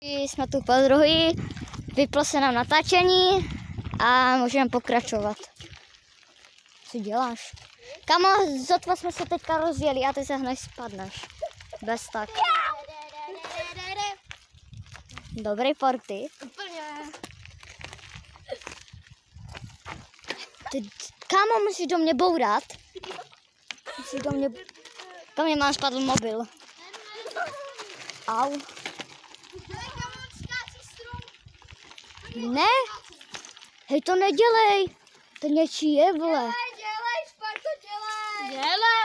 Jsme tu po druhý, vyplo se nám natáčení a můžeme pokračovat. Co děláš? Kamo, zotva jsme se teďka rozjeli a ty se hned spadneš. Bez tak. Dobrý party. Kámo, musíš do mě bourat. Musíš do mě... Kam mě mám spadl mobil. Au. Ne. Hej, to nedělej. To něčí je, vole. Dělej, Sparto, dělej. Dělej.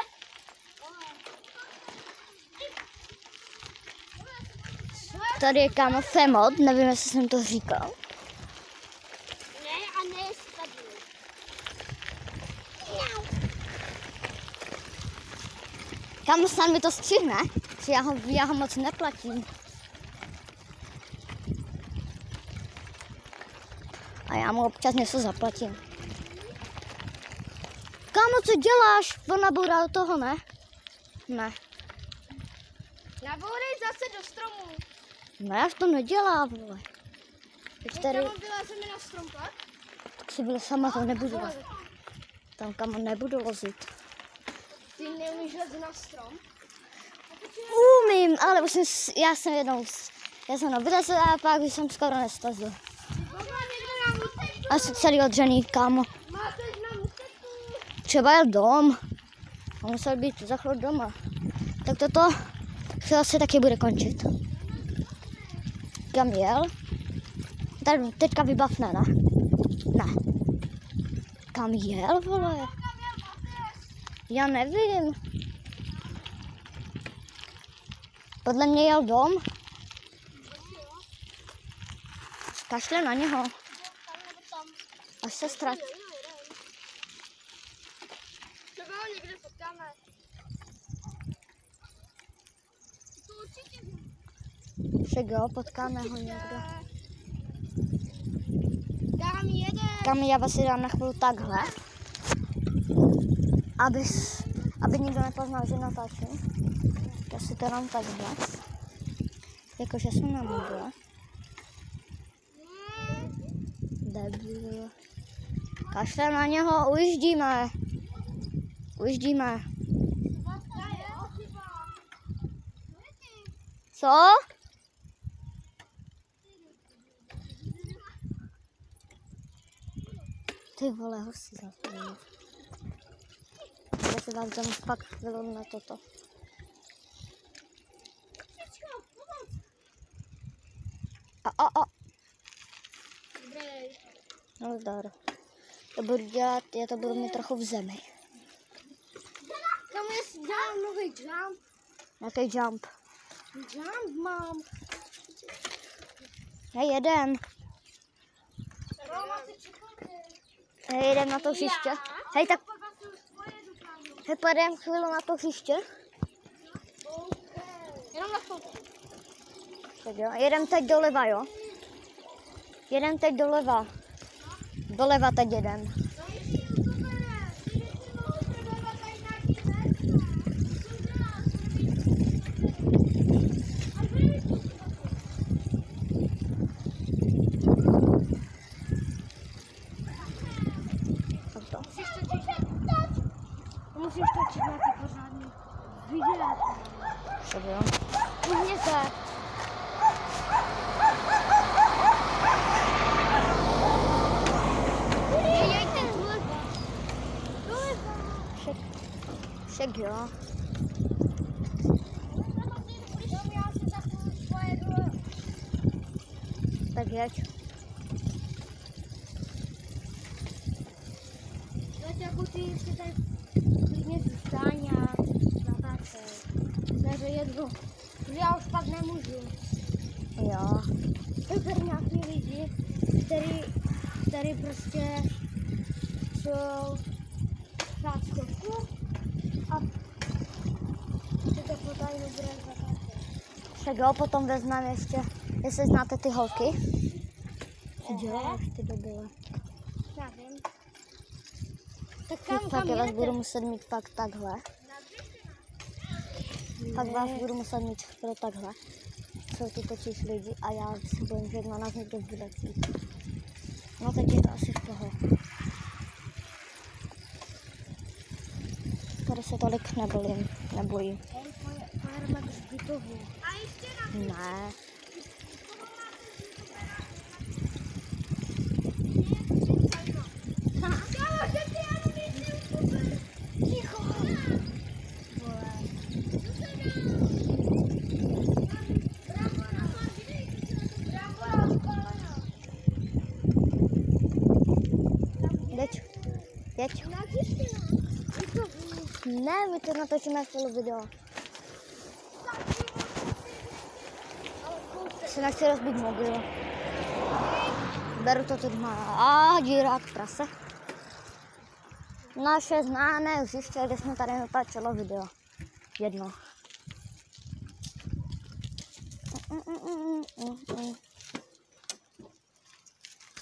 Tady je kámo Femod, nevím, jestli jsem to říkal. Ne, a ne spadl. Kámo, snad mi to střihne, že já ho moc neplatím. A já mu občas něco zaplatím. Kámo, co děláš? On naboural toho, ne? Ne. Nabourej zase do stromu. Ne, já to nedělá, vole. Teď tady... Tam vylezeme na strom, tak? Tak si byl sama, to nebudu lozit. Tam kámo nebudu lozit. Ty neumíš lezet na strom? Umím, ale už já jsem jednou vylezl a pak už jsem skoro nestazil. A jsem celý odřený, kámo. Máte na mutetu. Třeba jel dom. A musel být za chvíli doma. Tak toto se asi taky bude končit. Kam jel? Tady teďka vybavne, ne? Ne. Kam jel, vole? Já nevím. Podle mě jel dom. Kašle na něho. Až se ztratí. Třeba ho někde potkáme. To určitě. Však jo, potkáme ho někde. Tam jede. Kam já vás si dám na chvíli takhle. Aby nikdo nepoznal, že natáčím. Já si to dám takhle. Jakože jsem na mobile. Debil. Kašle na něho, ujíždíme. Ujíždíme. Co? Ty vole, ho si zapomněl. Já se vám tam pak chvíli na toto. A. No zdar. To budu dělat, já to budu mít trochu v zemi. Tam je dám nový jump. Jaký jump? Jump mám. Hej, jedem. Hej, jedem na to hřiště. Hej, tak... Hej, pojedem chvíli na to hřiště. Jenom na chvilku. Tak jo, jedem teď doleva, jo? Jedem teď doleva. Doleva teď jedem. Musíš točit nějaký pořádný video. Tak jo. Uhněte. Však jo. Tak jeď. Jako ty si tady klidně zůstaň a natáčej. Takže jedu. Já už pak nemůžu. Jo. Jsou tady nějaký lidi, který prostě jsou sáčkovku a ty to podají nebude zatáčet. Však jo, potom vezmeme ještě, jestli znáte ty holky. Co děláš, ty debile? Já vím. Tak Fakt já vás budu muset mít pak takhle. Pak vás budu muset mít takhle. jsou ty točíš lidi a já si bojím, že na nás někdo vyletí. No teď je to asi v toho. Tady se tolik nebojím. Pojedeme do Zbytovu. Ne. Jeď. Ne, my to natočíme celou video. Se nechci rozbít mobil. Beru to teď má. Dírák prase. Naše znáné hřiště, kde jsme tady natáčelo video. Jedno.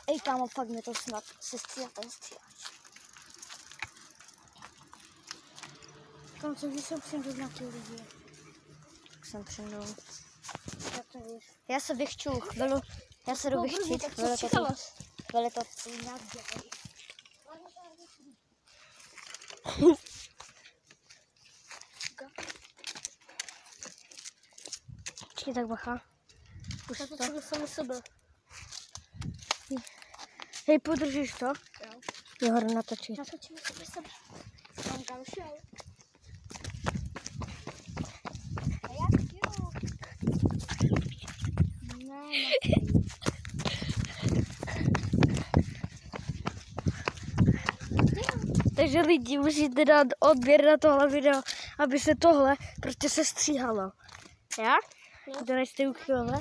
Ej kámo, fakt mi to snad se střílá ten střílač. Kam co, když jsem přijdu na ty lidi? Tak jsem přijdu. Jak to víš? Já se vychču chvíli. Já se jdu vychčít chvíli. Chvíli to nějak dělají. Počkej, tak bacha. Už to třeba sami sebe. Hej, podržíš to? Jo, hru natočit. Natočíme sebe sebe. Mám tam šel. A jak jo? Ne. Takže lidi musíte dát odběr na tohle video, aby se tohle prostě se stříhalo. Jak? No. To nečte uchylové.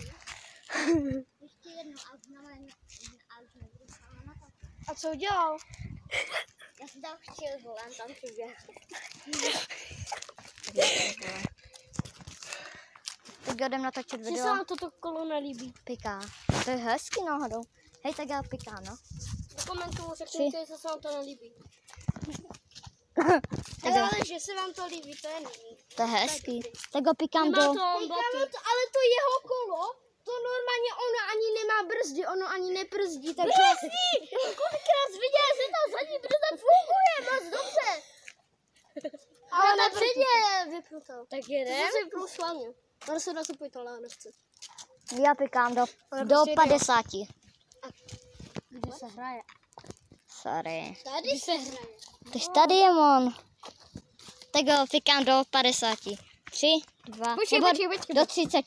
Ještě jedno a znamená, A co udělal? já jsem tam chtěl volám, tam přiběhl. Tak jdem natočit Že video. se vám toto kolo nelíbí. Piká. To je hezky náhodou. Hej, tak já pikám, no. Komentuju, řekněte, že se vám to nelíbí. Ale že se vám to líbí, to je nevím. To je hezký. Tak ho pikám do... Ale to jeho kolo, to normálně ono ani nemá brzdy, ono ani nebrzdí. Brzdí! Kolikrát viděl, že ta zadní brzda funguje moc dobře. Ale na předně je vypnutou. Tak jedem? To se vypnul schválně. Ono se nastupují to lánosce. Já pikám do 50. Kde se hraje? Sorry. Tady se hraje. Takže tady je on. Tak ho pikám do 50. 3, 2, Počkej. do 30.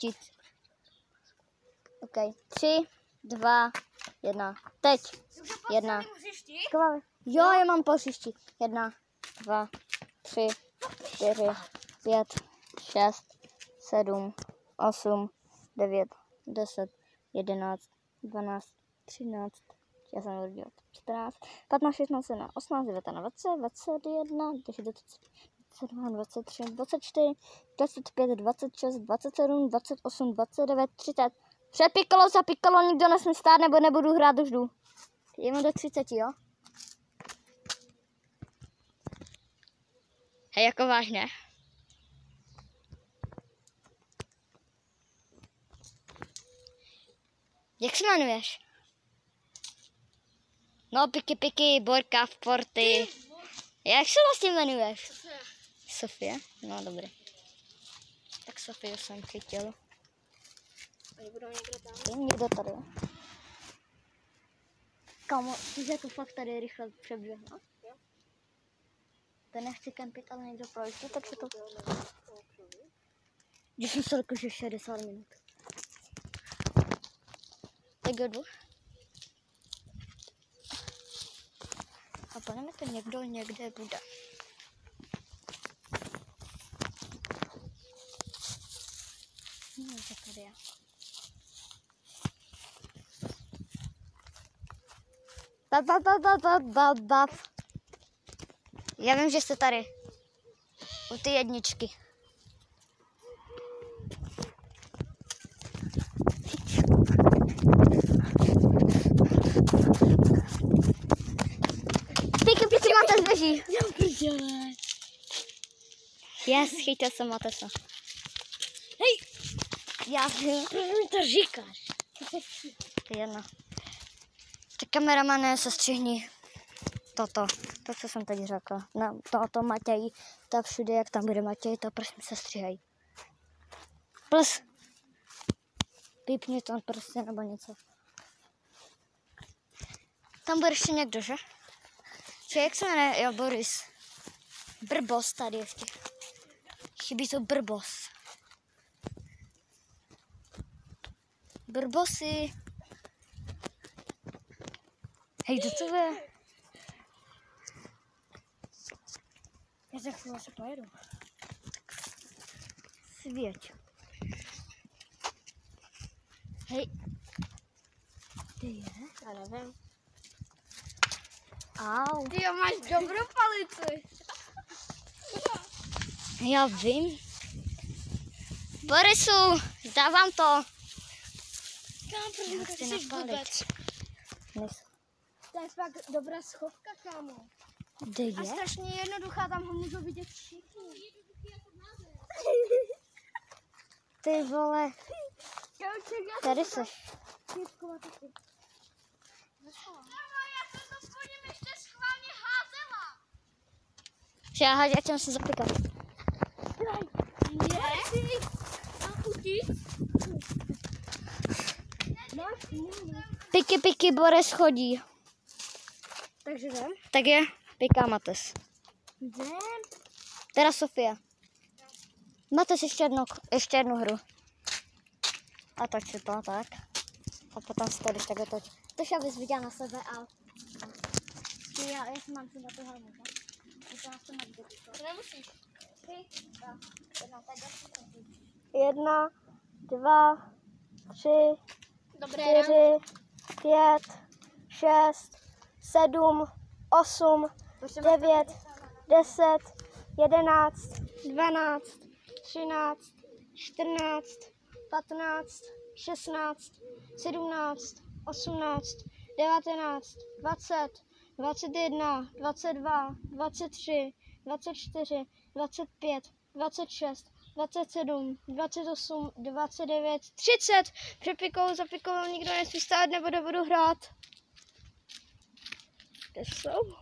OK. 3, 2, 1. Teď. 1. Jo, já mám po hřišti. 1, 2, 3, 4, 5, 6, 7, 8, 9, 10, 11, 12, 13, já jsem udělal 14, 15, 16, 17, 18, 19, 20, 21, 22, 23, 24, 25, 26, 27, 28, 29, 30. Přepikalo, zapikalo, nikdo nesmí stát, nebo nebudu hrát, už jdu. Jdeme do 30, jo? Hej, jako vážně. Jak se jmenuješ? No, piky, Borka, v porty. Jak se vlastně jmenuješ? Sofie? No, dobrý. Tak Sofie jsem chytil. Oni budou někde tam. Někdo tady. Kámo, že to fakt tady rychle přeběhne. To nechci kempit, ale někdo projde, takže to... Když jsem se řekl, že 60 minut. Tak jdu. A podle mě to někdo někde bude. No, to tady je. Bav. Já vím, že jste tady. U ty jedničky. Piky, máte zbeží. Yes, chytil jsem Matesa. Hej! Já vím. Proč mi to říkáš? To je jedno. Tak kameramane, sestřihni toto. To, co jsem teď řekla. No, to Matěj, to všude, jak tam bude Matěj, to prosím sestříhej. Plus. Pípni to prostě nebo něco. Tam bude ještě někdo, že? Či jak se jmenuje? Jo, Boris. Brbos tady ještě. Chybí to Brbos. Brbosy. Hej, kdo to je? Já za chvíli se pojedu. Svěť. Hej. Ty je? Já nevím. Au. Ty jo, máš dobrou palici. Já vím. Borisu, zdávám to. Kámo, Já proč chci jsi napálit. blbec? Nejsou. To je fakt dobrá schovka, kámo. Kde A je? strašně jednoduchá, tam ho můžou vidět všichni. Ty vole, tady seš. Já jsem to po něm ještě schválně házela. Já jsem se zapíkat. Je? Mám utíct? Piky, Boris chodí. Takže jdem? Tak je, piká Mates. Jdem. Teda Sofie. Mates ještě jednu hru. A toč si to, tak. A potom si to když tak otoč. Tož abys viděla na sebe a... Já jsem mám třeba tu helmu, tak? Nemusíš. 1, 2, 3, Dobré 4, 5, 6, 7, 8, 9, 10, 11, 12, 13, 14, 15, 16, 17, 18, 19, 20, 21, 22, 23, 24, 25, 26, 27, 28, 29, 30. Před pikou, za pikou nikdo nesmí stát, nebo nebudu hrát. Kde jsou?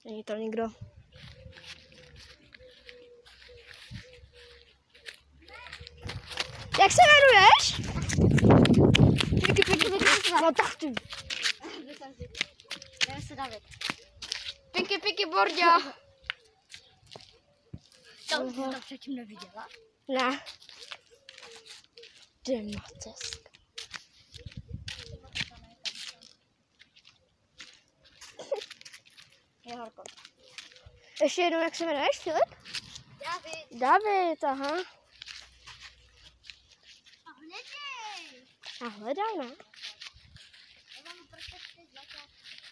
Není to nikdo. Jak se jmenuješ? Piky. No tak ty. Jmenuje se David. Piky, Borďa. To předtím neviděla? Ne. Dematesk. Je horko. Ještě jednou, jak se jmenuješ, Filip? David, aha. A hledaj, ne?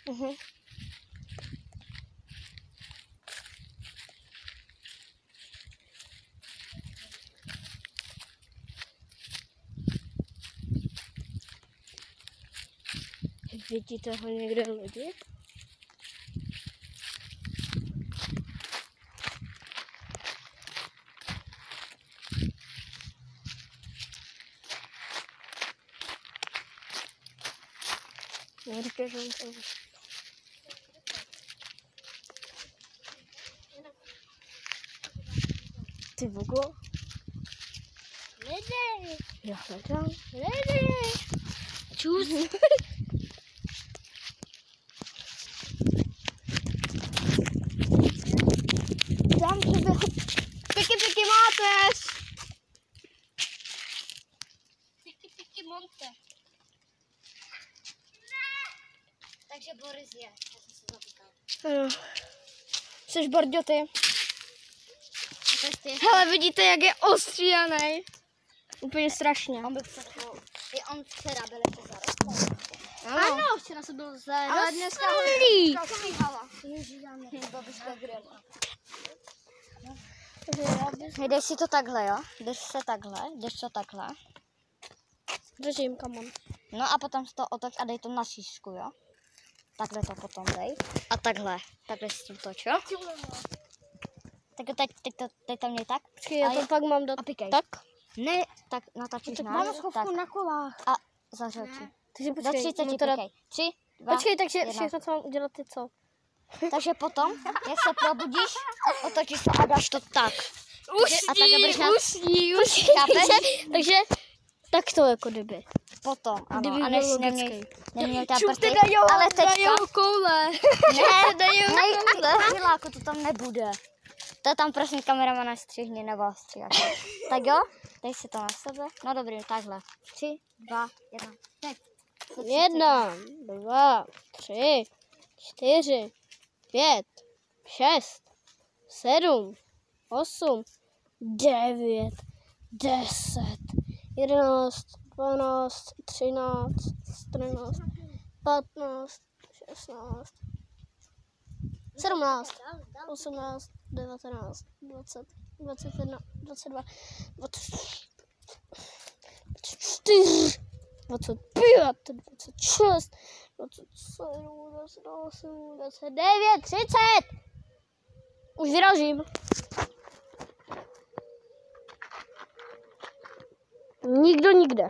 Mhm. Vidíte ho někde lidi? Neříkej, že on Ty vogo? Lidi. Já hledám. Lidi. Čus. Tam přeběhl. Piky, Mates. Piky, Monte. Takže Boris je. Já jsem se zapíkala. Ano. Jsi Borďo, ty. Ty. Hele, vidíte, jak je ostříhanej. Úplně strašně. On byl včera byl ještě za rok. Ano, včera jsem byl za ale dneska ho smíhala. Jdeš si to takhle, jo? Jdeš to takhle. Držím, come on. No a potom si to otoč a dej to na šíšku, jo? takhle to potom dej. A takhle s tím toč, jo? Tak teď tam měj tak. Počkej, já to pak mám dát. A pikej. Tak? Ne, tak natačíš Tak na. mám schovku na kolách. A zařelčí. Takže Do počkej, 30 mám teda... pikej. 3, 2, Počkej, takže 1. všechno, co mám udělat, je co? Takže potom, jak se probudíš, otočíš to a dáš to tak. A takhle budeš na... Chápeš? Takže tak to jako kdyby. Potom, ano. Kdyby A než byl neměl ta Čup, prsty. teda jo, Ale teďka... koule. Chviláku, to tam nebude. To tam prosím kameramana střihni nebo stříhač. Tak jo, dej si to na sebe. No dobrý, takhle. 3, 2, 1, teď. 1, 2, 3, 4, 5, 6, 7, 8, 9, 10, 11, 12, 13, 14, 15, 16, 17, 18, 19, 20, 21, 22, 24, 25, 26, 27, 28, 29, 30. Už vyražím. Nikdo nikde.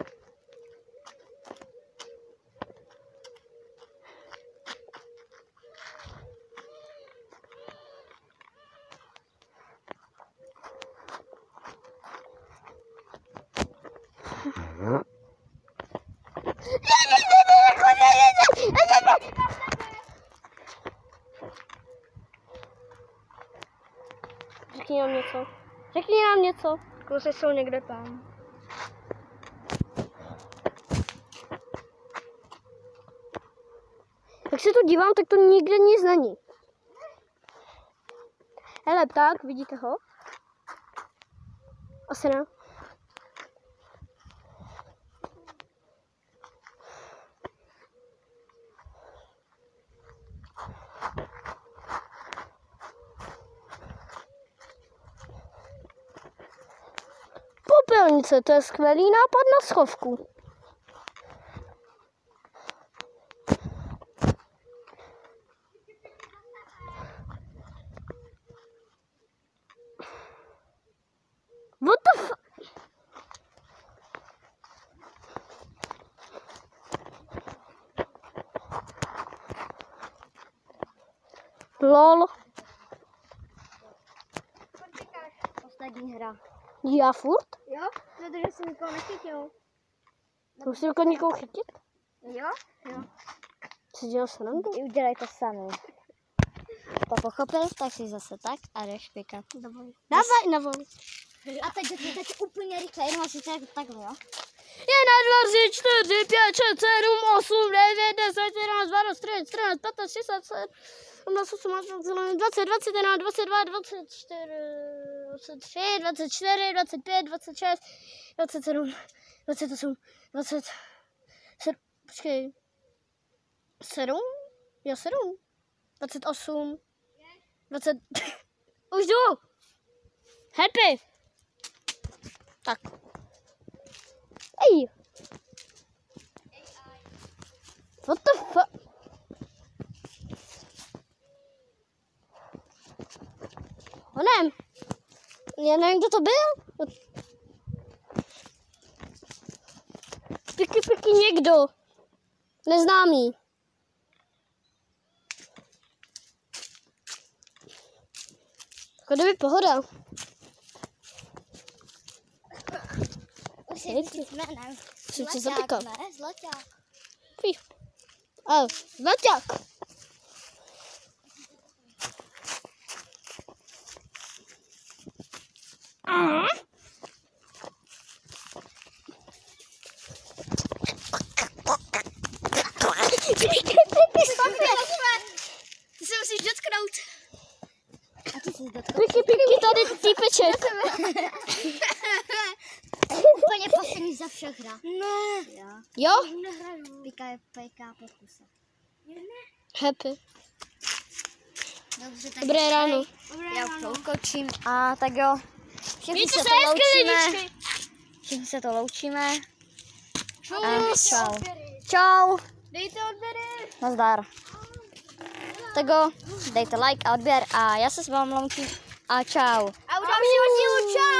Řekni nám něco. Řekni nám něco. Kluci jsou někde tam. Jak se tu dívám, tak to nikde nic není. Hele, pták, vidíte ho? Asi ne. Popelnice, to je skvělý nápad na schovku. What the f... LOL. Poslední hra. Já furt? Jo? Protože jsi nikoho nechytil. Musím jako někoho chytit? Jo? Jo. Jsi dělal srandu? Udělej to sami. To pochopil, tak si zase tak a jdeš pikat. Dávaj na vol. A teď úplně rychle, jenom asi takhle, jo? 1, 2, 3, 4, 5, 6, 7, 8, 9, 10, 11, 12, 13, 14, 15, 16, 17, 18, 20, 21, 22, 24, 23, 24, 25, 26, 27, 28, 27, počkej, 7? Jo, 7. 28, 20, už jdu. Happy. Tak. Ej. What the fuck? Honem. Já nevím, kdo to byl. Piky někdo. Neznámý. Jako kdyby pohoda. Už je víc jménem. Jsem se zapekal. Ne, Zlaťák. Zlaťák. Ty se musíš dotknout. A ty se dotknout. Piky, tady týpeček. Úplně poslední za všech hra. Ne. Jo? Nehraju. Pika po kuse. Happy. Dobře, tak Dobré ráno. Já už to ukončím. A tak jo. Všichni se to loučíme. Všichni se to loučíme. A čau. Čau. Dejte odběry. Nazdar. tego dejte like a odběr a já se s vámi loučím a čau. A u dalšího dílu čau!